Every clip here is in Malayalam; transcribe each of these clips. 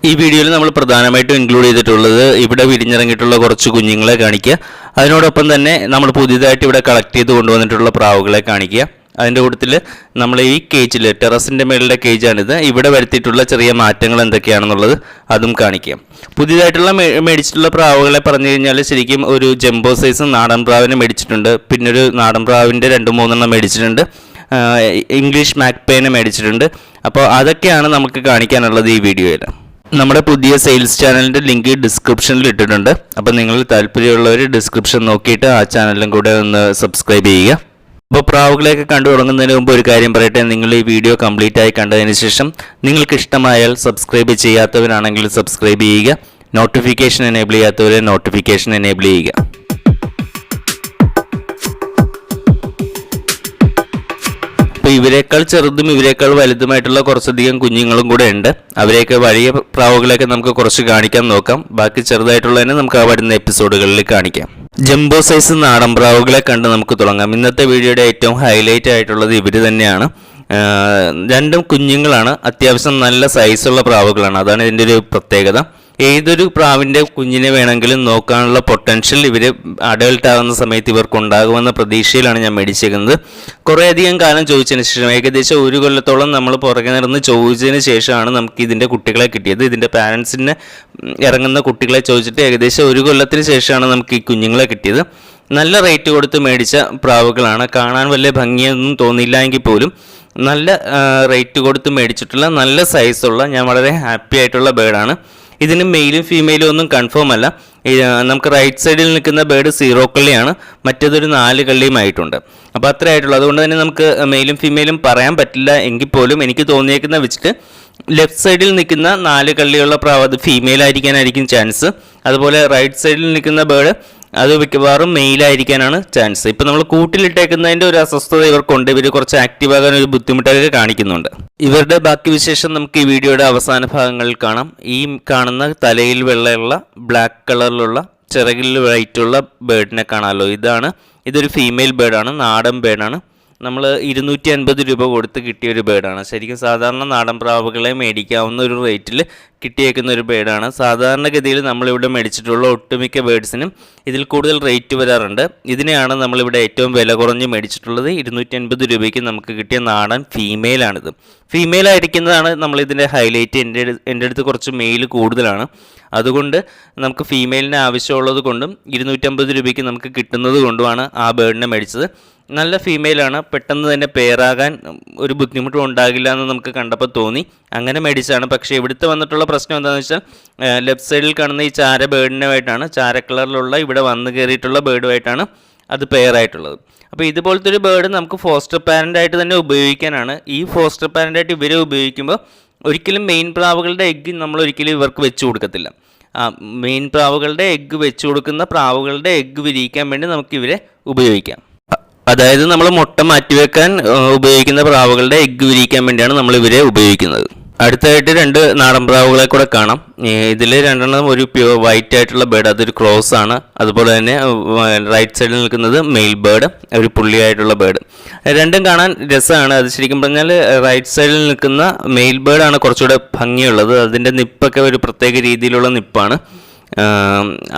ഈ വീഡിയോയിൽ നമ്മൾ പ്രധാനമായിട്ടും ഇൻക്ലൂഡ് ചെയ്തിട്ടുള്ളത് ഇവിടെ വിരിഞ്ഞിറങ്ങിയിട്ടുള്ള കുറച്ച് കുഞ്ഞുങ്ങളെ കാണിക്കുക. അതിനോടൊപ്പം തന്നെ നമ്മൾ പുതിയതായിട്ട് ഇവിടെ കളക്ട് ചെയ്ത് കൊണ്ടുവന്നിട്ടുള്ള പ്രാവുകളെ കാണിക്കുക. അതിൻ്റെ കൂട്ടത്തിൽ നമ്മൾ ഈ കേജിൽ ടെറസിൻ്റെ മേളിലെ കേജാണിത്, ഇവിടെ വരുത്തിയിട്ടുള്ള ചെറിയ മാറ്റങ്ങൾ എന്തൊക്കെയാണെന്നുള്ളത് അതും കാണിക്കുക. പുതിയതായിട്ടുള്ള മേടിച്ചിട്ടുള്ള പ്രാവുകളെ പറഞ്ഞു കഴിഞ്ഞാൽ ശരിക്കും ഒരു ജംബോ സൈസ് നാടൻ പ്രാവിനെ മേടിച്ചിട്ടുണ്ട്, പിന്നെ ഒരു നാടൻ പ്രാവിൻ്റെ 2-3 മേടിച്ചിട്ടുണ്ട്, ഇംഗ്ലീഷ് മാക്പേനെ മേടിച്ചിട്ടുണ്ട്. അപ്പോൾ അതൊക്കെയാണ് നമുക്ക് കാണിക്കാനുള്ളത് ഈ വീഡിയോയിൽ. നമ്മുടെ പുതിയ സെയിൽസ് ചാനലിൻ്റെ ലിങ്ക് ഡിസ്ക്രിപ്ഷനിൽ ഇട്ടിട്ടുണ്ട്. അപ്പോൾ നിങ്ങൾ താല്പര്യമുള്ളവർ ഡിസ്ക്രിപ്ഷൻ നോക്കിയിട്ട് ആ ചാനലും കൂടെ ഒന്ന് സബ്സ്ക്രൈബ് ചെയ്യുക. അപ്പോൾ പ്രാവുകളെയൊക്കെ കണ്ടു തുടങ്ങുന്നതിന് മുമ്പ് ഒരു കാര്യം പറയട്ടെ, നിങ്ങൾ ഈ വീഡിയോ കംപ്ലീറ്റ് ആയി കണ്ടതിന് ശേഷം നിങ്ങൾക്ക് ഇഷ്ടമായാൽ സബ്സ്ക്രൈബ് ചെയ്യാത്തവരാണെങ്കിൽ സബ്സ്ക്രൈബ് ചെയ്യുക, നോട്ടിഫിക്കേഷൻ എനേബിൾ ചെയ്യാത്തവരെ നോട്ടിഫിക്കേഷൻ എനേബിൾ ചെയ്യുക. അപ്പോൾ ഇവരെക്കാൾ ചെറുതും ഇവരെക്കാൾ വലുതുമായിട്ടുള്ള കുറച്ചധികം കുഞ്ഞുങ്ങളും കൂടെ ഉണ്ട്. അവരെയൊക്കെ വലിയ പ്രാവുകളെയൊക്കെ നമുക്ക് കുറച്ച് കാണിക്കാൻ നോക്കാം. ബാക്കി ചെറുതായിട്ടുള്ളതിനെ നമുക്ക് ആ വരുന്ന എപ്പിസോഡുകളിൽ കാണിക്കാം. ജംബോ സൈസ് നാടൻ പ്രാവുകളെ കണ്ട് നമുക്ക് തുടങ്ങാം. ഇന്നത്തെ വീഡിയോയുടെ ഏറ്റവും ഹൈലൈറ്റ് ആയിട്ടുള്ളത് ഇവർ തന്നെയാണ്. രണ്ടും കുഞ്ഞുങ്ങളാണ്, അത്യാവശ്യം നല്ല സൈസുള്ള പ്രാവുകളാണ്. അതാണ് ഇതിൻ്റെ ഒരു പ്രത്യേകത. ഏതൊരു പ്രാവിൻ്റെ കുഞ്ഞിനെ വേണമെങ്കിലും നോക്കാനുള്ള പൊട്ടൻഷ്യൽ ഇവർ അഡൾട്ട് ആകുന്ന സമയത്ത് ഇവർക്കുണ്ടാകുമെന്ന പ്രതീക്ഷയിലാണ് ഞാൻ മേടിച്ചേക്കുന്നത്. കുറേയധികം കാലം ചോദിച്ചതിന് ശേഷം, ഏകദേശം 1 കൊല്ലത്തോളം നമ്മൾ പുറകെ നടന്ന് ചോദിച്ചതിന് ശേഷമാണ് നമുക്ക് ഇതിൻ്റെ കുട്ടികളെ കിട്ടിയത്. ഇതിൻ്റെ പാരൻസിന് ഇറങ്ങുന്ന കുട്ടികളെ ചോദിച്ചിട്ട് ഏകദേശം 1 കൊല്ലത്തിന് ശേഷമാണ് നമുക്ക് ഈ കുഞ്ഞുങ്ങളെ കിട്ടിയത്. നല്ല റേറ്റ് കൊടുത്ത് മേടിച്ച പ്രാവുകളാണ്. കാണാൻ വലിയ ഭംഗിയൊന്നും തോന്നിയില്ല എങ്കിൽ പോലും നല്ല റേറ്റ് കൊടുത്ത് മേടിച്ചിട്ടുള്ള നല്ല സൈസുള്ള, ഞാൻ വളരെ ഹാപ്പി ആയിട്ടുള്ള ബേർഡാണ്. ഇതിന് മെയിലും ഫീമെയിലും ഒന്നും കൺഫേം അല്ല. നമുക്ക് റൈറ്റ് സൈഡിൽ നിൽക്കുന്ന ബേർഡ് 0 കള്ളിയാണ്, മറ്റേതൊരു 4 കള്ളിയുമായിട്ടുണ്ട്. അപ്പോൾ അത്രേ ആയിട്ടുള്ളൂ. അതുകൊണ്ട് തന്നെ നമുക്ക് മെയിലും ഫീമെയിലും പറയാൻ പറ്റില്ല എങ്കിൽ പോലും എനിക്ക് തോന്നിയേക്കുന്ന വെച്ചിട്ട് ലെഫ്റ്റ് സൈഡിൽ നിൽക്കുന്ന 4 കള്ളിയുള്ള പ്രാവ് അത് ഫീമെയിൽ ആയിരിക്കാനായിരിക്കും ചാൻസ്. അതുപോലെ റൈറ്റ് സൈഡിൽ നിൽക്കുന്ന ബേർഡ് അത് മിക്കവാറും മെയിലായിരിക്കാനാണ് ചാൻസ്. ഇപ്പം നമ്മൾ കൂട്ടിലിട്ടേക്കുന്നതിൻ്റെ ഒരു അസ്വസ്ഥത ഇവർക്കുണ്ട്. ഇവർ കുറച്ച് ആക്റ്റീവ് ആകാൻ ഒരു ബുദ്ധിമുട്ടൊക്കെ കാണിക്കുന്നുണ്ട്. ഇവരുടെ ബാക്കി വിശേഷം നമുക്ക് ഈ വീഡിയോയുടെ അവസാന ഭാഗങ്ങളിൽ കാണാം. ഈ കാണുന്ന തലയിൽ വെള്ളയുള്ള ബ്ലാക്ക് കളറിലുള്ള ചിറകിൽ വൈറ്റുള്ള ബേർഡിനെ കാണാമല്ലോ. ഇതൊരു ഫീമെയിൽ ബേർഡാണ്, നാടൻ ബേർഡാണ്. നമ്മൾ 250 രൂപ കൊടുത്ത് കിട്ടിയ ഒരു ബേർഡാണ്. ശരിക്കും സാധാരണ നാടൻ പ്രാവുകളെ മേടിക്കാവുന്ന ഒരു റേറ്റിൽ കിട്ടിയേക്കുന്ന ഒരു ബേർഡാണ്. സാധാരണഗതിയിൽ നമ്മളിവിടെ മേടിച്ചിട്ടുള്ള ഒട്ടുമിക്ക ബേർഡ്സിനും ഇതിൽ കൂടുതൽ റേറ്റ് വരാറുണ്ട്. ഇതിനെയാണ് നമ്മളിവിടെ ഏറ്റവും വില കുറഞ്ഞ് മേടിച്ചിട്ടുള്ളത്. 250 രൂപയ്ക്ക് നമുക്ക് കിട്ടിയ നാടൻ ഫീമെയിലാണിത്. ഫീമെയിൽ ആയിരിക്കുന്നതാണ് നമ്മളിതിൻ്റെ ഹൈലൈറ്റ്. എൻ്റെ അടുത്ത് കുറച്ച് മെയിൽ കൂടുതലാണ്, അതുകൊണ്ട് നമുക്ക് ഫീമെയിലിന് ആവശ്യമുള്ളത് കൊണ്ടും 250 രൂപയ്ക്ക് നമുക്ക് കിട്ടുന്നത് കൊണ്ടുമാണ് ആ ബേർഡിനെ മേടിച്ചത്. നല്ല ഫീമെയിലാണ്, പെട്ടെന്ന് തന്നെ പെയറാകാൻ ഒരു ബുദ്ധിമുട്ടും ഉണ്ടാകില്ല എന്ന് നമുക്ക് കണ്ടപ്പോൾ തോന്നി, അങ്ങനെ മേടിച്ചാണ്. പക്ഷേ ഇവിടുത്തെ വന്നിട്ടുള്ള പ്രശ്നം എന്താണെന്ന് വെച്ചാൽ ലെഫ്റ്റ് സൈഡിൽ കാണുന്ന ഈ ചാര ബേർഡിനുമായിട്ടാണ്, ചാര കളറിലുള്ള ഇവിടെ വന്നു കയറിയിട്ടുള്ള ബേർഡുമായിട്ടാണ് അത് പെയറായിട്ടുള്ളത്. അപ്പോൾ ഇതുപോലത്തെ ഒരു ബേർഡ് നമുക്ക് ഫോസ്റ്റർ പാരൻ്റായിട്ട് തന്നെ ഉപയോഗിക്കാനാണ്. ഈ ഫോസ്റ്റർ പാരൻ്റായിട്ട് ഇവരെ ഉപയോഗിക്കുമ്പോൾ ഒരിക്കലും മെയിൻ പ്രാവുകളുടെ എഗ്ഗ് നമ്മൾ ഒരിക്കലും ഇവർക്ക് വെച്ച് കൊടുക്കത്തില്ല. മെയിൻ പ്രാവുകളുടെ എഗ്ഗ് വെച്ച് കൊടുക്കുന്ന പ്രാവുകളുടെ എഗ്ഗ് വിരിയിക്കാൻ വേണ്ടി നമുക്ക് ഇവരെ ഉപയോഗിക്കാം. അതായത് നമ്മൾ മുട്ട മാറ്റിവെക്കാൻ ഉപയോഗിക്കുന്ന പ്രാവുകളുടെ എഗ്ഗ് വിരിയിക്കാൻ വേണ്ടിയാണ് നമ്മൾ ഇവരെ ഉപയോഗിക്കുന്നത്. അടുത്തായിട്ട് 2 നാടൻ പ്രാവുകളെ കൂടെ കാണാം. ഇതിൽ 2 ഒരു പ്യൂർ വൈറ്റ് ആയിട്ടുള്ള ബേർഡ്, അതൊരു ക്രോസ് ആണ്. അതുപോലെ തന്നെ റൈറ്റ് സൈഡിൽ നിൽക്കുന്നത് മെയിൽ ബേർഡ്, ഒരു പുള്ളിയായിട്ടുള്ള ബേർഡ്. രണ്ടും കാണാൻ രസമാണ്. അത് ശരിക്കും പറഞ്ഞാൽ റൈറ്റ് സൈഡിൽ നിൽക്കുന്ന മെയിൽ ബേർഡാണ് കുറച്ചുകൂടെ ഭംഗിയുള്ളത്. അതിൻ്റെ നിപ്പൊക്കെ ഒരു പ്രത്യേക രീതിയിലുള്ള നിപ്പാണ്.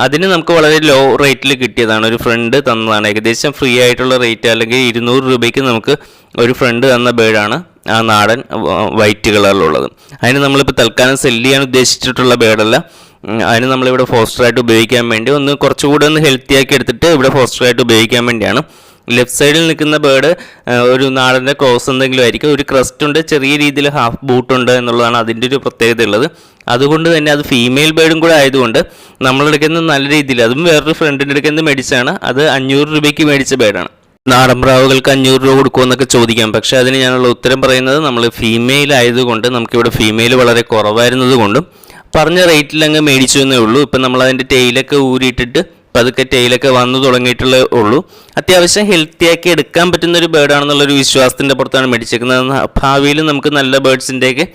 അതിന് നമുക്ക് വളരെ ലോ റേറ്റിൽ കിട്ടിയതാണ്. ഒരു ഫ്രണ്ട് തന്നതാണ്. ഏകദേശം ഫ്രീ ആയിട്ടുള്ള റേറ്റ്, അല്ലെങ്കിൽ 200 രൂപയ്ക്ക് നമുക്ക് ഒരു ഫ്രണ്ട് തന്ന ബേർഡാണ് ആ നാടൻ വൈറ്റ് കളറിലുള്ളത്. അതിന് നമ്മളിപ്പോൾ തൽക്കാലം സെല്ല് ചെയ്യാൻ ഉദ്ദേശിച്ചിട്ടുള്ള ബേർഡല്ല. അതിന് നമ്മളിവിടെ ഫോസ്റ്ററായിട്ട് ഉപയോഗിക്കാൻ വേണ്ടി കുറച്ചുകൂടെ ഹെൽത്തി ആക്കി എടുത്തിട്ട് ഇവിടെ ഫോസ്റ്ററായിട്ട് ഉപയോഗിക്കാൻ വേണ്ടിയാണ്. ലെഫ്റ്റ് സൈഡിൽ നിൽക്കുന്ന ബേർഡ് ഒരു നാടൻ്റെ ക്രോസ് എന്തെങ്കിലും ആയിരിക്കും. ഒരു ക്രസ്റ്റ് ഉണ്ട്, ചെറിയ രീതിയിൽ ഹാഫ് ബൂട്ടുണ്ട് എന്നുള്ളതാണ് അതിൻ്റെ ഒരു പ്രത്യേകത ഉള്ളത്. അതുകൊണ്ട് തന്നെ അത് ഫീമെയിൽ ബേർഡും കൂടെ ആയതുകൊണ്ട് നമ്മളെടുക്കുന്ന നല്ല രീതിയിൽ, അതും വേറൊരു ഫ്രണ്ടിൻ്റെ അടുക്കുന്ന മേടിച്ചാണ്. അത് 500 രൂപയ്ക്ക് മേടിച്ച ബേർഡാണ്. നാടൻ പ്രാവുകൾക്ക് 500 രൂപ കൊടുക്കുമെന്നൊക്കെ ചോദിക്കാം. പക്ഷേ അതിന് ഞാനുള്ള ഉത്തരം പറയുന്നത്, നമ്മൾ ഫീമെയിൽ ആയതുകൊണ്ട് നമുക്കിവിടെ ഫീമെയിൽ വളരെ കുറവായിരുന്നത് കൊണ്ടും പറഞ്ഞ റേറ്റിൽ അങ്ങ് മേടിച്ചു എന്നേ ഉള്ളൂ. ഇപ്പം നമ്മളതിൻ്റെ ടെയിലൊക്കെ ഊരിയിട്ടിട്ട് പതുക്കെ ടെയിലൊക്കെ വന്നു തുടങ്ങിയിട്ടുള്ളേ ഉള്ളൂ. അത്യാവശ്യം ഹെൽത്തിയാക്കി എടുക്കാൻ പറ്റുന്നൊരു ബേർഡാണെന്നുള്ളൊരു വിശ്വാസത്തിൻ്റെ പുറത്താണ് മേടിച്ചേക്കുന്നത്. ഭാവിയിൽ നമുക്ക് നല്ല ബേർഡ്സിൻ്റെയൊക്കെ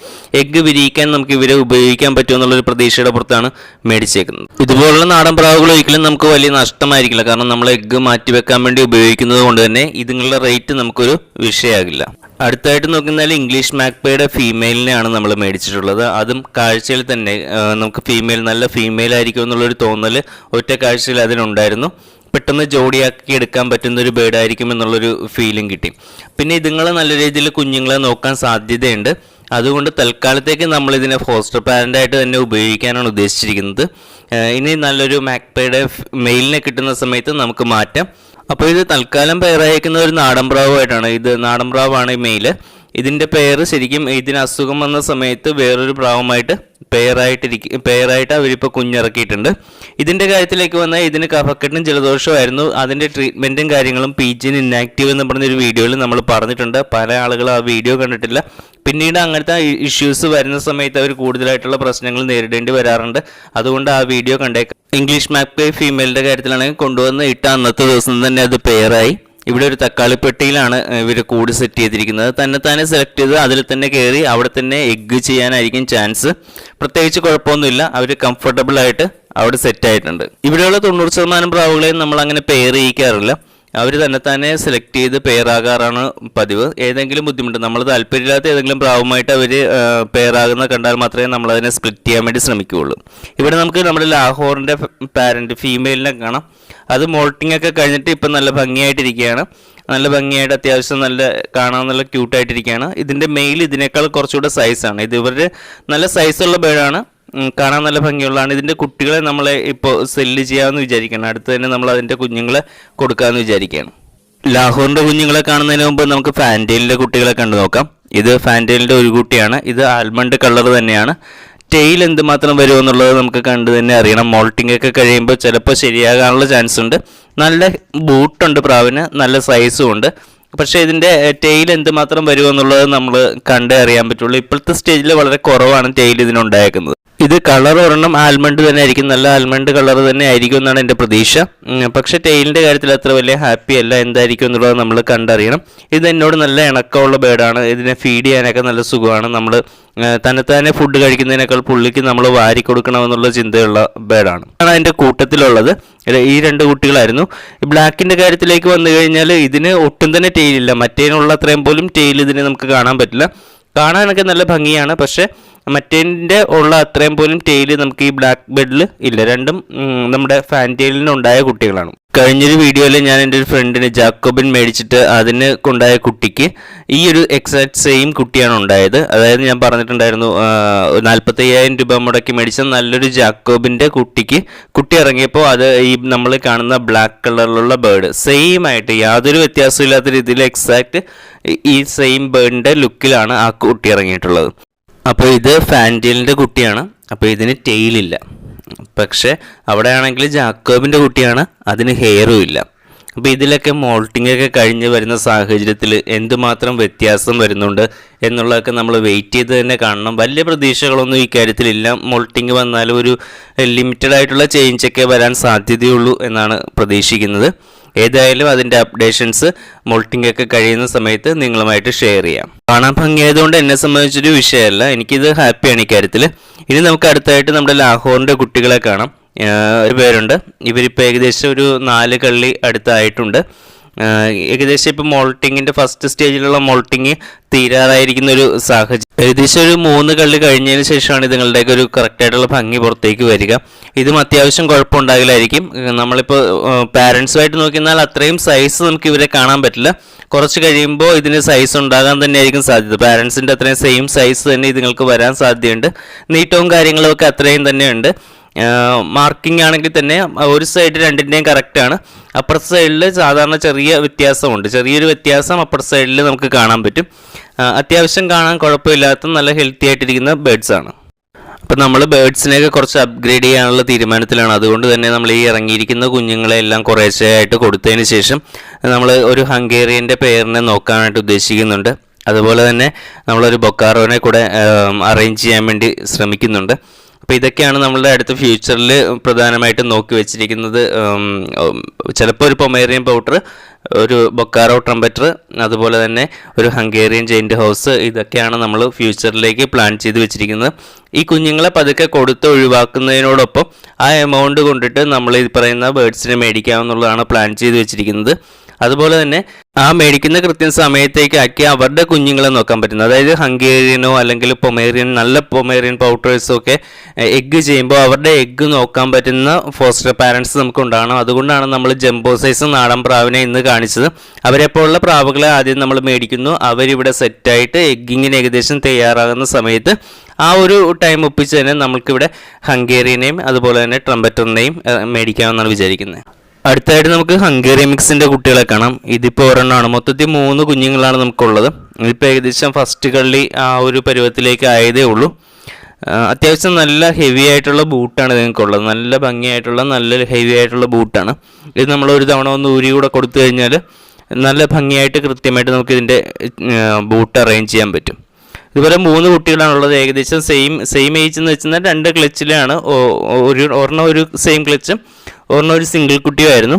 എഗ്ഗ് വിരിയിക്കാൻ നമുക്ക് ഇവരെ ഉപയോഗിക്കാൻ പറ്റുമെന്നുള്ളൊരു പ്രതീക്ഷയുടെ പുറത്താണ് മേടിച്ചേക്കുന്നത്. ഇതുപോലുള്ള നാടൻ പ്രാവുകൾ ഒരിക്കലും നമുക്ക് വലിയ നഷ്ടമായിരിക്കില്ല. കാരണം നമ്മൾ എഗ്ഗ് മാറ്റി വെക്കാൻ വേണ്ടി ഉപയോഗിക്കുന്നത് കൊണ്ട് തന്നെ ഇതുങ്ങളുടെ റേറ്റ് നമുക്കൊരു വിഷയമാകില്ല. അടുത്തായിട്ട് നോക്കുന്നാൽ ഇംഗ്ലീഷ് മാക്പേയുടെ ഫീമെയിലിനെയാണ് നമ്മൾ മേടിച്ചിട്ടുള്ളത്. അതും കാഴ്ചയിൽ തന്നെ നമുക്ക് ഫീമെയിൽ നല്ല ഫീമെയിൽ ആയിരിക്കും എന്നുള്ളൊരു തോന്നൽ ഒറ്റ കാഴ്ചയിൽ അതിനുണ്ടായിരുന്നു. പെട്ടെന്ന് ജോഡിയാക്കി എടുക്കാൻ പറ്റുന്ന ഒരു ബേർഡ് ആയിരിക്കും എന്നുള്ളൊരു ഫീലിംഗ് കിട്ടി. പിന്നെ ഇതുങ്ങൾ നല്ല രീതിയിൽ കുഞ്ഞുങ്ങളെ നോക്കാൻ സാധ്യതയുണ്ട്. അതുകൊണ്ട് തൽക്കാലത്തേക്ക് നമ്മളിതിനെ ഫോസ്റ്റർ പാരൻ്റായിട്ട് തന്നെ ഉപയോഗിക്കാനാണ് ഉദ്ദേശിച്ചിരിക്കുന്നത്. ഇനി നല്ലൊരു മാക്പേയുടെ മെയിലിനെ കിട്ടുന്ന സമയത്ത് നമുക്ക് മാറ്റാം. അപ്പോൾ ഇത് തൽക്കാലം പെയറയക്കുന്ന ഒരു നാടൻ പ്രാവുമായിട്ടാണ്. ഇത് നാടൻ പ്രാവാണ് ഈ മെയില്. ഇതിൻ്റെ പേര് ശരിക്കും ഇതിന് അസുഖം വന്ന സമയത്ത് വേറൊരു പ്രാവുമായിട്ട് പെയറായിട്ട് അവരിപ്പോൾ കുഞ്ഞിറക്കിയിട്ടുണ്ട്. ഇതിൻ്റെ കാര്യത്തിലേക്ക് വന്നാൽ ഇതിന് കഫക്കെട്ടും ജലദോഷമായിരുന്നു. അതിൻ്റെ ട്രീറ്റ്മെൻറ്റും കാര്യങ്ങളും പീജിൻ ഇന്നാക്റ്റീവ് എന്ന് പറഞ്ഞൊരു വീഡിയോയിൽ നമ്മൾ പറഞ്ഞിട്ടുണ്ട്. പല ആളുകളും ആ വീഡിയോ കണ്ടിട്ടില്ല. പിന്നീട് അങ്ങനത്തെ ഇഷ്യൂസ് വരുന്ന സമയത്ത് അവർ കൂടുതലായിട്ടുള്ള പ്രശ്നങ്ങൾ നേരിടേണ്ടി വരാറുണ്ട്. അതുകൊണ്ട് ആ വീഡിയോ കണ്ടേക്കാം. ഇംഗ്ലീഷ് മാക്പേ ഫീമെയിലിൻ്റെ കാര്യത്തിലാണെങ്കിൽ കൊണ്ടുവന്ന് ഇട്ട അന്നത്തെ ദിവസം തന്നെ അത് പെയറായി. ഇവിടെ ഒരു തക്കാളിപ്പെട്ടിയിലാണ് ഇവർ കൂട് സെറ്റ് ചെയ്തിരിക്കുന്നത്. തന്നെ സെലക്ട് ചെയ്ത് അതിൽ തന്നെ കയറി അവിടെ തന്നെ എഗ്ഗ് ചെയ്യാനായിരിക്കും ചാൻസ്. പ്രത്യേകിച്ച് കുഴപ്പമൊന്നുമില്ല. അവർ കംഫർട്ടബിൾ ആയിട്ട് അവിടെ സെറ്റ് ആയിട്ടുണ്ട്. ഇവിടെയുള്ള 90% പ്രാവുകളെയും നമ്മൾ അങ്ങനെ പെയർ ചെയ്യിക്കാറില്ല. അവർ തന്നെ സെലക്ട് ചെയ്ത് പെയറാകാറാണ് പതിവ്. ഏതെങ്കിലും ബുദ്ധിമുട്ട് നമ്മൾ താല്പര്യമില്ലാത്ത ഏതെങ്കിലും പ്രാവുമായിട്ട് അവർ പെയറാകുന്ന കണ്ടാൽ മാത്രമേ നമ്മളതിനെ സ്പ്ലിറ്റ് ചെയ്യാൻ വേണ്ടി ശ്രമിക്കുകയുള്ളൂ. ഇവിടെ നമുക്ക് നമ്മുടെ ലാഹോറിൻ്റെ പാരൻറ്റ് ഫീമെയിലിനെ കാണാം. അത് മോൾട്ടിംഗ് ഒക്കെ കഴിഞ്ഞിട്ട് ഇപ്പം നല്ല ഭംഗിയായിട്ടിരിക്കുകയാണ്. നല്ല ഭംഗിയായിട്ട് അത്യാവശ്യം നല്ല കാണാൻ നല്ല ക്യൂട്ടായിട്ടിരിക്കുകയാണ്. ഇതിൻ്റെ മെയിൽ ഇതിനേക്കാൾ കുറച്ചുകൂടെ സൈസാണ്. ഇത് ഇവരുടെ നല്ല സൈസുള്ള ബേഡാണ്. കാണാൻ നല്ല ഭംഗിയുള്ളതാണ്. ഇതിൻ്റെ കുട്ടികളെ നമ്മളെ ഇപ്പോൾ സെല്ല് ചെയ്യാമെന്ന് വിചാരിക്കുകയാണ്. അടുത്ത് തന്നെ നമ്മൾ അതിൻ്റെ കുഞ്ഞുങ്ങളെ കൊടുക്കാമെന്ന് വിചാരിക്കുകയാണ്. ലാഹോറിൻ്റെ കുഞ്ഞുങ്ങളെ കാണുന്നതിന് മുമ്പ് നമുക്ക് ഫാൻറ്റെയിലിൻ്റെ കുട്ടികളെ കണ്ടു നോക്കാം. ഇത് ഫാൻറ്റെയിലിൻ്റെ ഒരു കുട്ടിയാണ്. ഇത് ആൽമണ്ട് കളർ തന്നെയാണ്. ടെയിൽ എന്തുമാത്രം വരുമെന്നുള്ളത് നമുക്ക് കണ്ടു തന്നെ അറിയണം. മോൾട്ടിംഗ് ഒക്കെ കഴിയുമ്പോൾ ചിലപ്പോൾ ശരിയാകാനുള്ള ചാൻസ് ഉണ്ട്. നല്ല ബൂട്ടുണ്ട് പ്രാവിന്, നല്ല സൈസും ഉണ്ട്. പക്ഷേ ഇതിൻ്റെ ടെയിൽ എന്തുമാത്രം വരുമെന്നുള്ളത് നമ്മൾ കണ്ടേ അറിയാൻ പറ്റുള്ളൂ. ഇപ്പോഴത്തെ സ്റ്റേജിൽ വളരെ കുറവാണ് ടെയിൽ ഇതിനുണ്ടായേക്കുന്നത്. ഇത് കളർ ഒരെണ്ണം ആൽമണ്ട് തന്നെ ആയിരിക്കും. നല്ല ആൽമണ്ട് കളർ തന്നെ ആയിരിക്കും എന്നാണ് എൻ്റെ പ്രതീക്ഷ. പക്ഷേ ടെയിലിൻ്റെ കാര്യത്തിൽ അത്ര വലിയ ഹാപ്പി അല്ല. എന്തായിരിക്കും എന്നുള്ളത് നമ്മൾ കണ്ടറിയണം. ഇത് എന്നോട് നല്ല ഇണക്കമുള്ള ബേഡാണ്. ഇതിനെ ഫീഡ് ചെയ്യാനൊക്കെ നല്ല സുഖമാണ്. നമ്മൾ തന്നെ ഫുഡ് കഴിക്കുന്നതിനേക്കാൾ പുള്ളിക്ക് നമ്മൾ വാരി കൊടുക്കണമെന്നുള്ള ചിന്തയുള്ള ബേഡാണ്. അതിൻ്റെ കൂട്ടത്തിലുള്ളത് ഈ 2 കുട്ടികളായിരുന്നു. ഈ ബ്ലാക്കിൻ്റെ കാര്യത്തിലേക്ക് വന്നു കഴിഞ്ഞാൽ ഇതിന് ഒട്ടും തന്നെ ടെയിലില്ല. മറ്റേനുള്ള അത്രയും പോലും ടെയിൽ ഇതിന് നമുക്ക് കാണാൻ പറ്റില്ല. കാണാനൊക്കെ നല്ല ഭംഗിയാണ്. പക്ഷേ മറ്റേതിൻ്റെ ഉള്ള അത്രയും പോലും ടെയില് നമുക്ക് ഈ ബ്ലാക്ക് ബെഡിൽ ഇല്ല. രണ്ടും നമ്മുടെ ഫാൻറ്റെയിലിനുണ്ടായ കുട്ടികളാണ്. കഴിഞ്ഞൊരു വീഡിയോയിൽ ഞാൻ എൻ്റെ ഒരു ഫ്രണ്ടിന് ജാക്കോബിൻ മേടിച്ചിട്ട് അതിന് കൊണ്ടായ കുട്ടിക്ക് ഈ ഒരു എക്സാക്ട് സെയിം കുട്ടിയാണ് ഉണ്ടായത്. അതായത് ഞാൻ പറഞ്ഞിട്ടുണ്ടായിരുന്നു 45,000 രൂപ മുടക്കി മേടിച്ച നല്ലൊരു ജാക്കോബിൻ്റെ കുട്ടി ഇറങ്ങിയപ്പോൾ അത് ഈ നമ്മൾ കാണുന്ന ബ്ലാക്ക് കളറിലുള്ള ബേർഡ് സെയിം ആയിട്ട് യാതൊരു വ്യത്യാസമില്ലാത്ത രീതിയിൽ എക്സാക്ട് ഈ സെയിം ബേർഡിൻ്റെ ലുക്കിലാണ് ആ കുട്ടി ഇറങ്ങിയിട്ടുള്ളത്. അപ്പോൾ ഇത് ഫാൻറ്റെയിലിൻ്റെ കുട്ടിയാണ്. അപ്പോൾ ഇതിന് ടെയിലില്ല. പക്ഷേ അവിടെ ആണെങ്കിൽ ജാക്കോബിൻ്റെ കുട്ടിയാണ്, അതിന് ഹെയറും ഇല്ല. അപ്പോൾ ഇതിലൊക്കെ മോൾട്ടിംഗ് ഒക്കെ കഴിഞ്ഞ് വരുന്ന സാഹചര്യത്തിൽ എന്തുമാത്രം വ്യത്യാസം വരുന്നുണ്ട് എന്നുള്ളതൊക്കെ നമ്മൾ വെയിറ്റ് ചെയ്ത് തന്നെ കാണണം. വലിയ പ്രതീക്ഷകളൊന്നും ഈ കാര്യത്തിലില്ല. മോൾട്ടിംഗ് വന്നാലും ഒരു ലിമിറ്റഡ് ആയിട്ടുള്ള ചേഞ്ചൊക്കെ വരാൻ സാധ്യതയുള്ളൂ എന്നാണ് പ്രതീക്ഷിക്കുന്നത്. ഏതായാലും അതിൻ്റെ അപ്ഡേഷൻസ് മോൾട്ടിംഗ് ഒക്കെ കഴിയുന്ന സമയത്ത് നിങ്ങളുമായിട്ട് ഷെയർ ചെയ്യാം. കാണാൻ ഭംഗിയായതുകൊണ്ട് എന്നെ സംബന്ധിച്ചൊരു വിഷയമല്ല. എനിക്കിത് ഹാപ്പിയാണ് ഈ കാര്യത്തിൽ. ഇനി നമുക്ക് അടുത്തായിട്ട് നമ്മുടെ ലാഹോറിൻ്റെ കുട്ടികളെ കാണാം. ഒരു പേരുണ്ട്. ഇവരിപ്പോൾ ഏകദേശം ഒരു 4 കള്ളി അടുത്തായിട്ടുണ്ട്. ഏകദേശം ഇപ്പോൾ മോൾട്ടിങ്ങിൻ്റെ ഫസ്റ്റ് സ്റ്റേജിലുള്ള മോൾട്ടിങ് തീരാറായിരിക്കുന്ന ഒരു സാഹചര്യം. ഏകദേശം ഒരു 3 കള്ളി കഴിഞ്ഞതിന് ശേഷമാണ് ഇതുങ്ങളുടെയൊക്കെ ഒരു കറക്റ്റായിട്ടുള്ള ഭംഗി പുറത്തേക്ക് വരിക. ഇതും അത്യാവശ്യം കുഴപ്പമുണ്ടാകില്ലായിരിക്കും. നമ്മളിപ്പോൾ പാരൻസുമായിട്ട് നോക്കിയാൽ അത്രയും സൈസ് നമുക്ക് ഇവരെ കാണാൻ പറ്റില്ല. കുറച്ച് കഴിയുമ്പോൾ ഇതിന് സൈസ് ഉണ്ടാകാൻ തന്നെയായിരിക്കും സാധ്യത. പാരൻസിൻ്റെ അത്രയും സെയിം സൈസ് തന്നെ ഇതുങ്ങൾക്ക് വരാൻ സാധ്യതയുണ്ട്. നീട്ടവും കാര്യങ്ങളൊക്കെ അത്രയും തന്നെയുണ്ട്. മാർക്കിംഗ് ആണെങ്കിൽ തന്നെ ഒരു സൈഡ് രണ്ടിൻ്റെയും കറക്റ്റാണ്. അപ്പുറത്തെ സൈഡിൽ സാധാരണ ചെറിയൊരു വ്യത്യാസം അപ്പുറത്തെ സൈഡിൽ നമുക്ക് കാണാൻ പറ്റും. അത്യാവശ്യം കാണാൻ കുഴപ്പമില്ലാത്ത നല്ല ഹെൽത്തി ആയിട്ടിരിക്കുന്ന ബേഡ്സാണ്. അപ്പോൾ നമ്മൾ ബേഡ്സിനെയൊക്കെ കുറച്ച് അപ്ഗ്രേഡ് ചെയ്യാനുള്ള തീരുമാനത്തിലാണ്. അതുകൊണ്ട് തന്നെ നമ്മൾ ഈ ഇറങ്ങിയിരിക്കുന്ന കുഞ്ഞുങ്ങളെല്ലാം കുറേശ്ശെയായിട്ട് കൊടുത്തതിന് ശേഷം നമ്മൾ ഒരു ഹംഗേറിയൻ്റെ പെയറിനെ നോക്കാനായിട്ട് ഉദ്ദേശിക്കുന്നുണ്ട്. അതുപോലെ തന്നെ നമ്മളൊരു ബൊക്കാറോനെ കൂടെ അറേഞ്ച് ചെയ്യാൻ വേണ്ടി ശ്രമിക്കുന്നുണ്ട്. അപ്പോൾ ഇതൊക്കെയാണ് നമ്മളുടെ അടുത്ത ഫ്യൂച്ചറിൽ പ്രധാനമായിട്ടും നോക്കി വെച്ചിരിക്കുന്നത്. ചിലപ്പോൾ ഒരു പൊമേറിയൻ പൗഡർ, ഒരു ബൊക്കാറോ ട്രംപറ്റർ, അതുപോലെ തന്നെ ഒരു ഹംഗേറിയൻ ജെയിൻറ്റ് ഹൗസ്, ഇതൊക്കെയാണ് നമ്മൾ ഫ്യൂച്ചറിലേക്ക് പ്ലാൻ ചെയ്ത് വെച്ചിരിക്കുന്നത്. ഈ കുഞ്ഞുങ്ങളെ പതുക്കെ കൊടുത്ത് ഒഴിവാക്കുന്നതിനോടൊപ്പം ആ എമൗണ്ട് കൊണ്ടിട്ട് നമ്മൾ ഈ പറയുന്ന ബേഡ്സിനെ മേടിക്കാമെന്നുള്ളതാണ് പ്ലാൻ ചെയ്ത് വെച്ചിരിക്കുന്നത്. അതുപോലെ തന്നെ ആ മേടിക്കുന്ന കൃത്യം സമയത്തേക്ക് ആക്കി അവരുടെ കുഞ്ഞുങ്ങളെ നോക്കാൻ പറ്റുന്നത്. അതായത് ഹംഗേറിയനോ അല്ലെങ്കിൽ പൊമേറിയൻ, നല്ല പൊമേറിയൻ പൗട്ടേഴ്സോ ഒക്കെ എഗ്ഗ് ചെയ്യുമ്പോൾ അവരുടെ എഗ്ഗ് നോക്കാൻ പറ്റുന്ന ഫോസ്റ്റർ പാരൻസ് നമുക്ക് ഉണ്ടാകണം. അതുകൊണ്ടാണ് നമ്മൾ ജംബോ സൈസ് നാടൻ പ്രാവിനെ ഇന്ന് കാണിച്ചത്. അവരെപ്പോലുള്ള പ്രാവുകളെ ആദ്യം നമ്മൾ മേടിക്കുന്നു. അവരിവിടെ സെറ്റായിട്ട് എഗ്ഗിങ്ങിന് ഏകദേശം തയ്യാറാകുന്ന സമയത്ത് ആ ഒരു ടൈം ഒപ്പിച്ച് തന്നെ നമുക്കിവിടെ ഹംഗേറിയനെയും അതുപോലെ തന്നെ ട്രംപറ്ററിനെയും മേടിക്കാമെന്നാണ് വിചാരിക്കുന്നത്. അടുത്തായിട്ട് നമുക്ക് ഹംഗേറിയൻ മിക്സിൻ്റെ കുട്ടികളെ കാണാം. ഇതിപ്പോൾ ഒരെണ്ണമാണ്. മൊത്തത്തിൽ 3 കുഞ്ഞുങ്ങളാണ് നമുക്കുള്ളത്. ഇതിപ്പോൾ ഏകദേശം ഫസ്റ്റ് കള്ളി ആ ഒരു പരുവത്തിലേക്ക് ആയതേ ഉള്ളൂ. അത്യാവശ്യം നല്ല ഹെവി ആയിട്ടുള്ള ബൂട്ടാണ് നിങ്ങൾക്കുള്ളത്. നല്ല ഭംഗിയായിട്ടുള്ള നല്ല ഹെവി ആയിട്ടുള്ള ബൂട്ടാണ്. ഇത് നമ്മൾ ഒരു തവണ ഒന്ന് ഊരി കൂടെ കൊടുത്തു കഴിഞ്ഞാൽ നല്ല ഭംഗിയായിട്ട് കൃത്യമായിട്ട് നമുക്ക് ഇതിൻ്റെ ബൂട്ട് അറേഞ്ച് ചെയ്യാൻ പറ്റും. ഇതുപോലെ 3 കുട്ടികളാണുള്ളത്. ഏകദേശം സെയിം ഏജ് എന്ന് വെച്ചാൽ 2 ക്ലച്ചിലാണ്. ഒരെണ്ണം ഒരു സെയിം ക്ലച്ചും ഒരെണ്ണം ഒരു സിംഗിൾ കുട്ടിയുമായിരുന്നു.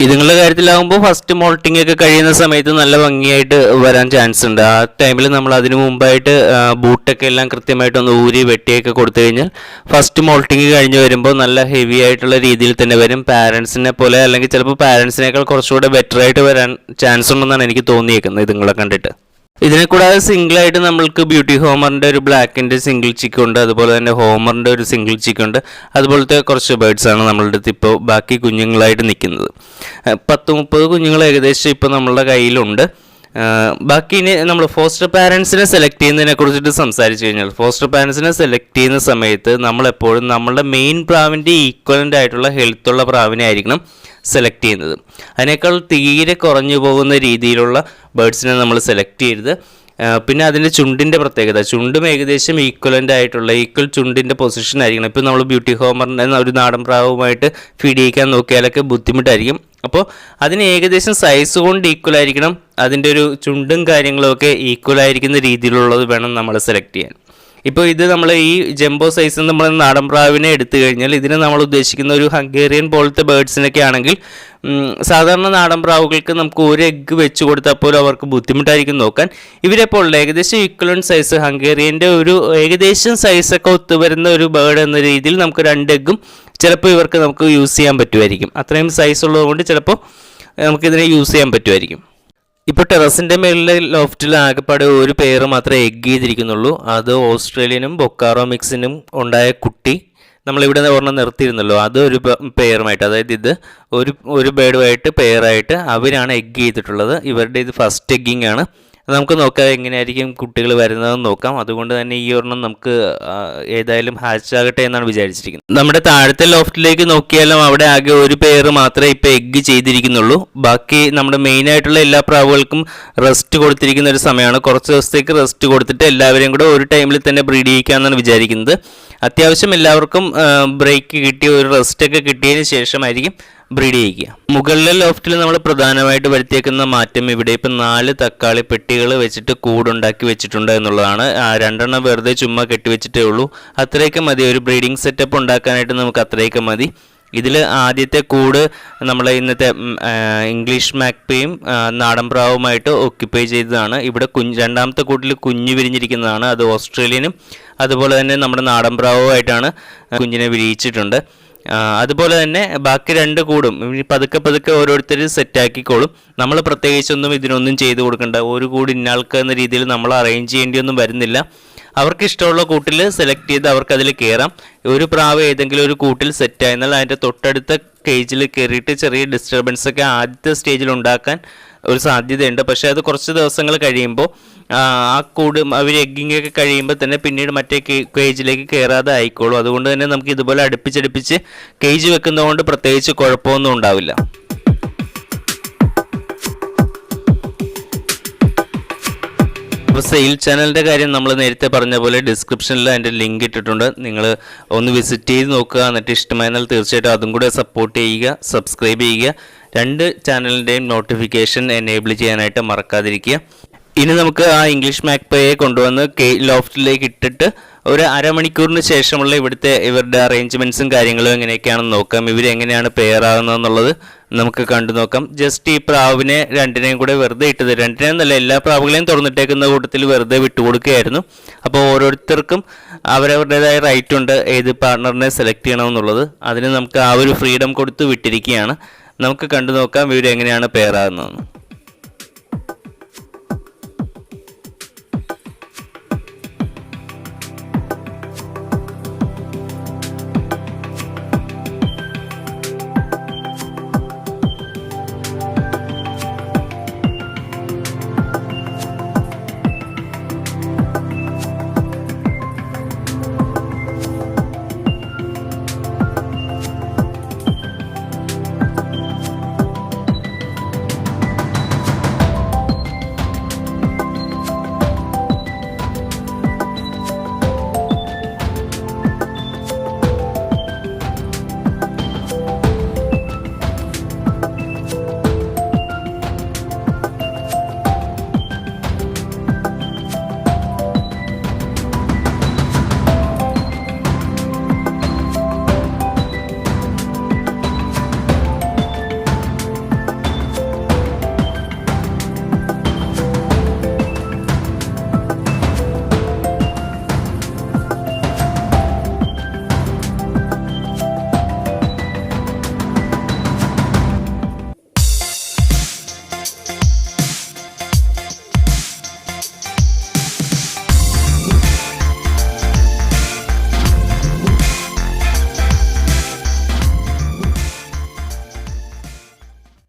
ഇതുങ്ങളുടെ കാര്യത്തിലാകുമ്പോൾ ഫസ്റ്റ് മോൾട്ടിംഗ് ഒക്കെ കഴിയുന്ന സമയത്ത് നല്ല ഭംഗിയായിട്ട് വരാൻ ചാൻസ് ഉണ്ട്. ആ ടൈമിൽ നമ്മൾ അതിന് മുമ്പായിട്ട് ബൂട്ടൊക്കെ എല്ലാം കൃത്യമായിട്ടൊന്ന് ഊരി വെട്ടിയൊക്കെ കൊടുത്തു കഴിഞ്ഞാൽ ഫസ്റ്റ് മോൾട്ടിംഗ് കഴിഞ്ഞ് വരുമ്പോൾ നല്ല ഹെവി ആയിട്ടുള്ള രീതിയിൽ തന്നെ വരും. പാരൻസിനെ പോലെ അല്ലെങ്കിൽ ചിലപ്പോൾ പാരൻസിനേക്കാൾ കുറച്ചുകൂടെ ബെറ്റർ ആയിട്ട് വരാൻ ചാൻസ് ഉണ്ടെന്നാണ് എനിക്ക് തോന്നിയേക്കുന്നത് ഇതുങ്ങളെ കണ്ടിട്ട്. ഇതിനെ കൂടാതെ സിംഗിളായിട്ട് നമ്മൾക്ക് ബ്യൂട്ടി ഹോമറിൻ്റെ ഒരു ബ്ലാക്കിൻ്റെ സിംഗിൾ ചിക്കുണ്ട്. അതുപോലെ തന്നെ ഹോമറിൻ്റെ ഒരു സിംഗിൾ ചിക്കുണ്ട്. അതുപോലത്തെ കുറച്ച് ബേഡ്സാണ് നമ്മളുടെ അടുത്ത് ഇപ്പോൾ ബാക്കി കുഞ്ഞുങ്ങളായിട്ട് നിൽക്കുന്നത്. 10-30 കുഞ്ഞുങ്ങൾ ഏകദേശം ഇപ്പോൾ നമ്മളുടെ കയ്യിലുണ്ട്. ബാക്കി ഇനി നമ്മൾ ഫോസ്റ്റർ പാരൻസിനെ സെലക്ട് ചെയ്യുന്നതിനെ കുറിച്ചിട്ട് സംസാരിച്ചു കഴിഞ്ഞാൽ, ഫോസ്റ്റർ പാരൻസിനെ സെലക്ട് ചെയ്യുന്ന സമയത്ത് നമ്മളെപ്പോഴും നമ്മളുടെ മെയിൻ പ്രാവിൻ്റെ ഈക്വലൻ്റ് ആയിട്ടുള്ള ഹെൽത്തുള്ള പ്രാവിനെ ആയിരിക്കണം സെലക്ട് ചെയ്യുന്നത്. അതിനേക്കാൾ തീരെ കുറഞ്ഞു പോകുന്ന രീതിയിലുള്ള ബേഡ്സിനെ നമ്മൾ സെലക്ട് ചെയ്യരുത്. പിന്നെ അതിൻ്റെ ചുണ്ടിൻ്റെ പ്രത്യേകത, ചുണ്ടും ഏകദേശം ഈക്വലൻ്റ് ആയിട്ടുള്ള ഈക്വൽ ചുണ്ടിൻ്റെ പൊസിഷൻ ആയിരിക്കണം. ഇപ്പോൾ നമ്മൾ ബ്യൂട്ടി ഹോമറിൻ്റെ ഒരു നാടൻ പ്രാവുമായിട്ട് ഫീഡ് ചെയ്യിക്കാൻ നോക്കിയാലൊക്കെ ബുദ്ധിമുട്ടായിരിക്കും. അപ്പോൾ അതിന് ഏകദേശം സൈസ് കൊണ്ട് ഈക്വൽ ആയിരിക്കണം. അതിൻ്റെ ഒരു ചുണ്ടും കാര്യങ്ങളുമൊക്കെ ഈക്വൽ ആയിരിക്കുന്ന രീതിയിലുള്ളത് വേണം നമ്മൾ സെലക്ട് ചെയ്യാൻ. ഇപ്പോൾ ഇത് നമ്മൾ ഈ ജംബോ സൈസ് നമ്മൾ നാടൻ പ്രാവിനെ എടുത്തു കഴിഞ്ഞാൽ ഇതിന് നമ്മൾ ഉദ്ദേശിക്കുന്ന ഒരു ഹംഗേറിയൻ പോലത്തെ ബേഡ്സിനൊക്കെ ആണെങ്കിൽ സാധാരണ നാടൻ പ്രാവുകൾക്ക് നമുക്ക് ഒരു എഗ്ഗ് വെച്ച് കൊടുത്താൽ പോലും അവർക്ക് ബുദ്ധിമുട്ടായിരിക്കും നോക്കാൻ. ഇവരെപ്പോൾ ഏകദേശം ഈക്വലൻ്റ് സൈസ് ഹംഗേറിയൻ്റെ ഒരു ഏകദേശം സൈസൊക്കെ ഒത്തുവരുന്ന ഒരു ബേഡ് എന്ന രീതിയിൽ നമുക്ക് 2 എഗ്ഗും ചിലപ്പോൾ ഇവർക്ക് നമുക്ക് യൂസ് ചെയ്യാൻ പറ്റുമായിരിക്കും. അത്രയും സൈസ് ഉള്ളതുകൊണ്ട് ചിലപ്പോൾ നമുക്കിതിനെ യൂസ് ചെയ്യാൻ പറ്റുമായിരിക്കും. ഇപ്പോൾ ടെറസിൻ്റെ മേളിലെ ലോഫ്റ്റിൽ ആകെപ്പാടെ ഒരു പേര് മാത്രമേ എഗ്ഗ് ചെയ്തിരിക്കുന്നുള്ളൂ. അത് ഓസ്ട്രേലിയനും ബൊക്കാറോ മിക്സിനും ഉണ്ടായ കുട്ടി നമ്മളിവിടെ ഒരെണ്ണം നിർത്തിയിരുന്നല്ലോ, അത് ഒരു പെയറുമായിട്ട്, അതായത് ഇത് ഒരു ബേഡുമായിട്ട് പെയറായിട്ട് അവരാണ് എഗ്ഗ് ചെയ്തിട്ടുള്ളത്. ഇവരുടെ ഇത് ഫസ്റ്റ് എഗ്ഗിങ് ആണ്. നമുക്ക് നോക്കാം എങ്ങനെയായിരിക്കും കുട്ടികൾ വരുന്നതെന്ന് നോക്കാം. അതുകൊണ്ട് തന്നെ ഈ ഒരെണ്ണം നമുക്ക് ഏതായാലും ഹാച്ച് ആകട്ടെ എന്നാണ് വിചാരിച്ചിരിക്കുന്നത്. നമ്മുടെ താഴത്തെ ലോഫ്റ്റിലേക്ക് നോക്കിയാലും അവിടെ ആകെ ഒരു പേര് മാത്രമേ ഇപ്പോൾ എഗ്ഗ് ചെയ്തിരിക്കുന്നുള്ളൂ. ബാക്കി നമ്മുടെ മെയിനായിട്ടുള്ള എല്ലാ പ്രാവുകൾക്കും റെസ്റ്റ് കൊടുത്തിരിക്കുന്ന ഒരു സമയമാണ്. കുറച്ച് ദിവസത്തേക്ക് റെസ്റ്റ് കൊടുത്തിട്ട് എല്ലാവരെയും കൂടെ ഒരു ടൈമിൽ തന്നെ ബ്രീഡ് ചെയ്യിക്കാമെന്നാണ് വിചാരിക്കുന്നത്. അത്യാവശ്യം എല്ലാവർക്കും ബ്രേക്ക് കിട്ടി ഒരു റെസ്റ്റൊക്കെ കിട്ടിയതിന് ശേഷമായിരിക്കും ബ്രീഡ് ചെയ്യിക്കുക. മുകളിലെ ലോഫ്റ്റിൽ നമ്മൾ പ്രധാനമായിട്ട് വരുത്തിയേക്കുന്ന മാറ്റം ഇവിടെ ഇപ്പം 4 തക്കാളി പെട്ടികൾ വെച്ചിട്ട് കൂടുണ്ടാക്കി വെച്ചിട്ടുണ്ട് എന്നുള്ളതാണ്. 2 എണ്ണം വെറുതെ ചുമ്മാ കെട്ടിവെച്ചിട്ടേ ഉള്ളൂ. അത്രയൊക്കെ മതി, ഒരു ബ്രീഡിംഗ് സെറ്റപ്പ് ഉണ്ടാക്കാനായിട്ട് നമുക്ക് അത്രയൊക്കെ മതി. ഇതിൽ ആദ്യത്തെ കൂട് നമ്മൾ ഇന്നത്തെ ഇംഗ്ലീഷ് മാക്പിയും നാടൻ പ്രാവുമായിട്ട് ഓക്യുപ്പൈ ചെയ്തതാണ്. ഇവിടെ രണ്ടാമത്തെ കൂട്ടിൽ കുഞ്ഞ് വിരിഞ്ഞിരിക്കുന്നതാണ്. അത് ഓസ്ട്രേലിയനും അതുപോലെ തന്നെ നമ്മുടെ നാടൻ പ്രാവുമായിട്ടാണ് കുഞ്ഞിനെ വിരിയിച്ചിട്ടുണ്ട്. അതുപോലെ തന്നെ ബാക്കി 2 കൂടും പതുക്കെ ഓരോരുത്തർ സെറ്റാക്കിക്കോളും. നമ്മൾ പ്രത്യേകിച്ചൊന്നും ഇതിനൊന്നും ചെയ്തു കൊടുക്കണ്ട. ഒരു കൂട് ഇന്നാൾക്ക് എന്ന രീതിയിൽ നമ്മൾ അറേഞ്ച് ചെയ്യേണ്ടിയൊന്നും വരുന്നില്ല. അവർക്ക് ഇഷ്ടമുള്ള കൂട്ടിൽ സെലക്ട് ചെയ്ത് അവർക്ക് അതിൽ കയറാം. ഒരു പ്രാവ് ഏതെങ്കിലും ഒരു കൂട്ടിൽ സെറ്റായെന്നാൽ അതിൻ്റെ തൊട്ടടുത്ത കേജിൽ കയറിയിട്ട് ചെറിയ ഡിസ്റ്റർബൻസ് ഒക്കെ ആദ്യത്തെ സ്റ്റേജിൽ ഉണ്ടാക്കാൻ ഒരു സാധ്യതയുണ്ട്. പക്ഷേ അത് കുറച്ച് ദിവസങ്ങൾ കഴിയുമ്പോൾ ആ കൂട് അവർ എഗ്ഗിങ് ഒക്കെ കഴിയുമ്പോൾ തന്നെ പിന്നീട് മറ്റേ കേജിലേക്ക് കയറാതെ ആയിക്കോളും. അതുകൊണ്ട് തന്നെ നമുക്ക് ഇതുപോലെ അടുപ്പിച്ചടുപ്പിച്ച് കേജ് വെക്കുന്നതുകൊണ്ട് പ്രത്യേകിച്ച് കുഴപ്പമൊന്നും ഉണ്ടാവില്ല. അപ്പോൾ സെയിൽ ചാനലിൻ്റെ കാര്യം നമ്മൾ നേരത്തെ പറഞ്ഞ പോലെ ഡിസ്ക്രിപ്ഷനിൽ അതിൻ്റെ ലിങ്ക് ഇട്ടിട്ടുണ്ട്. നിങ്ങൾ ഒന്ന് വിസിറ്റ് ചെയ്ത് നോക്കുക. എന്നിട്ട് ഇഷ്ടമായെന്നാൽ തീർച്ചയായിട്ടും അതും കൂടെ സപ്പോർട്ട് ചെയ്യുക, സബ്സ്ക്രൈബ് ചെയ്യുക. 2 ചാനലിൻ്റെയും നോട്ടിഫിക്കേഷൻ എനേബിൾ ചെയ്യാനായിട്ട് മറക്കാതിരിക്കുക. ഇനി നമുക്ക് ആ ഇംഗ്ലീഷ് മാക്പയെ കൊണ്ടുവന്ന് ലോഫ്റ്റിലേക്ക് ഇട്ടിട്ട് ഒരു അരമണിക്കൂറിന് ശേഷമുള്ള ഇവരുടെ അറേഞ്ച്മെൻറ്റ്സും കാര്യങ്ങളും എങ്ങനെയൊക്കെയാണെന്ന് നോക്കാം. ഇവരെങ്ങനെയാണ് പെയർ ആകുന്നതെന്നുള്ളത് നമുക്ക് കണ്ടു നോക്കാം. ജസ്റ്റ് ഈ പ്രാവിനെ 2നെയും കൂടെ വെറുതെ ഇട്ടത്, 2നെയും എന്നല്ല എല്ലാ പ്രാവുകളെയും തുറന്നിട്ടേക്കുന്ന കൂട്ടത്തിൽ വെറുതെ വിട്ടുകൊടുക്കുകയായിരുന്നു. അപ്പോൾ ഓരോരുത്തർക്കും അവരവരുടേതായ റൈറ്റ് ഉണ്ട് ഏത് പാർട്ണറിനെ സെലക്ട് ചെയ്യണമെന്നുള്ളത്. അതിന് നമുക്ക് ആ ഒരു ഫ്രീഡം കൊടുത്ത് വിട്ടിരിക്കുകയാണ്. നമുക്ക് കണ്ടു നോക്കാം ഇവരെങ്ങനെയാണ് പെയർ ആകുന്നതെന്ന്.